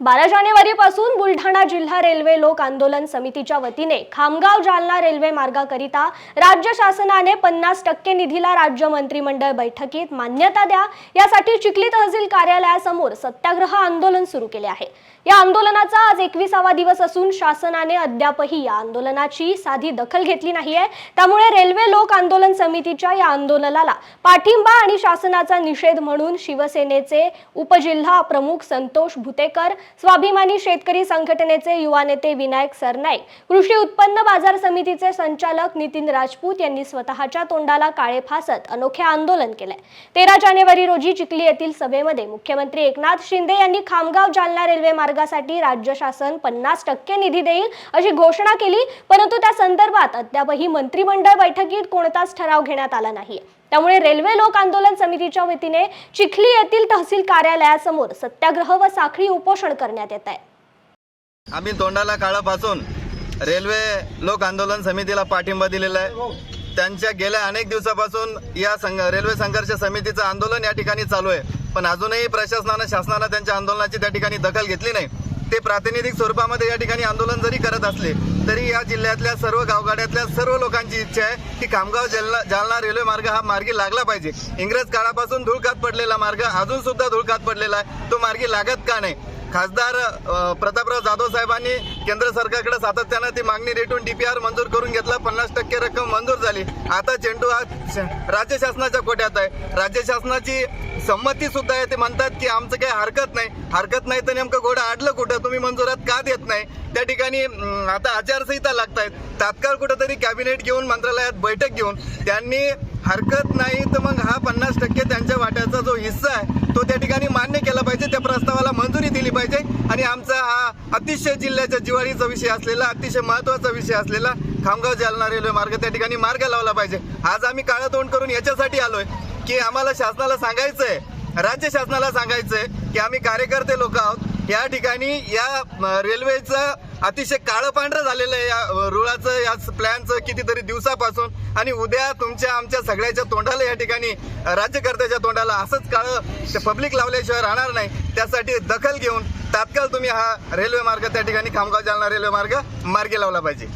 12 जानेवारीपासून बुलढाणा जिल्हा रेल्वे लोक आंदोलन समितीच्या वतीने खामगाव जालना रेल्वे मार्गाकरिता राज्य शासनाने 50% निधीला राज्य मंत्रिमंडळ बैठकीत मान्यता द्या यासाठी चिखली तहसील कार्यालयासमोर सत्याग्रह आंदोलन सुरू केले आहे। या आंदोलनाचा आज 21वा दिवस असून शासनाने अद्यापही या आंदोलनाची साधी दखल घेतली नाहीये। त्यामुळे रेल्वे लोक आंदोलन समितीच्या या आंदोलनाला पाठिंबा आणि शासनाचा निषेध म्हणून शिवसेनेचे उपजिल्हा प्रमुख संतोष भुतेकर, स्वाभिमानी शेतकरी संघटनेचे युवा नेते विनायक सरनाईक, कृषी उत्पन्न बाजार समितीचे संचालक नितीन राजपूत यांनी स्वतःच्या तोंडाला काळे फासत अनोखे आंदोलन केले। 13 जानेवारी रोजी चिखली येथील सभेमध्ये मुख्यमंत्री एकनाथ शिंदे यांनी खामगाव जालना रेल्वे मार्गासाठी राज्य शासन 50% निधी देईल अशी घोषणा केली, परंतु त्या संदर्भात अद्यापही मंत्रिमंडळ बैठकीत कोणताच ठराव घेण्यात आला नाही। त्यामुळे रेल्वे लोक आंदोलन समितीच्या वतीने चिखली येथील तहसील कार्यालयासमोर सत्याग्रह व साखळी उपोषण करण्यात येत आहे। आम्ही तोंडाला काळं फासून रेल्वे लोक आंदोलन समितीला पाठिंबा दिलेला आहे। त्यांच्या गेल्या अनेक दिवसापासून या रेल्वे संघर्ष समितीचं आंदोलन या ठिकाणी चालू आहे, पण अजूनही शासनानं त्यांच्या आंदोलनाची त्या ठिकाणी दखल घेतली नाही। ते प्रातिनिधिक स्वरूपामध्ये या ठिकाणी आंदोलन जरी करत असले तरी या जिल्ह्यातल्या सर्व गावगाड्यातल्या सर्व लोकांची इच्छा आहे की खामगाव जालना रेल्वे मार्ग हा मार्गी लागला पाहिजे। इंग्रज काळापासून धुळकात पडलेला मार्ग अजून सुद्धा धुळकात पडलेला आहे, तो मार्गी लागत का नाही? खासदार प्रतापराव जाधव साहेबांनी केंद्र सरकारकडे सातत्याने ती मागणी रेटून डीपीआर मंजूर करून घेतला, 50% रक्कम मंजूर झाली। आता चेंडू हा राज्य शासनाच्या कोट्यात आहे। राज्य शासनाची संमती सुद्धा आहे। ते म्हणतात की आमचं काही हरकत नाही तर नेमकं घोडं अडलं कुठं? तुम्ही मंजुरात का देत नाही? त्या ठिकाणी आता आचारसंहिता लागतायत। तात्काळ कुठेतरी कॅबिनेट घेऊन मंत्रालयात बैठक घेऊन त्यांनी हरकत नाही तर मग हा 50% त्यांच्या वाट्याचा जो हिस्सा आहे तो त्या ठिकाणी मान्य केला पाहिजे, त्या प्रस्तावाला मंजुरी दिली पाहिजे आणि आमचा हा अतिशय जिल्ह्याच्या जिव्हाळीचा विषय असलेला, अतिशय महत्त्वाचा विषय असलेला खामगाव जालना रेल्वे मार्ग त्या ठिकाणी मार्ग लावला पाहिजे। आज आम्ही काळं तोंड करून याच्यासाठी आलोय की आम्हाला शासनाला सांगायचंय, राज्य शासनाला सांगायचंय की आम्ही कार्यकर्ते लोक आहोत। या ठिकाणी या रेल्वेचं अतिशय काळं पांढरं झालेलं आहे, या रुळाचं, या प्लॅनचं कितीतरी दिवसापासून, आणि उद्या तुमच्या आमच्या सगळ्याच्या तोंडाला या ठिकाणी राज्यकर्त्याच्या तोंडाला असंच काळं पब्लिक लावल्याशिवाय राहणार नाही। त्यासाठी दखल घेऊन तात्काळ तुम्ही हा रेल्वे मार्ग त्या ठिकाणी खामगाव जालना रेल्वे मार्ग मार्गी लावला पाहिजे।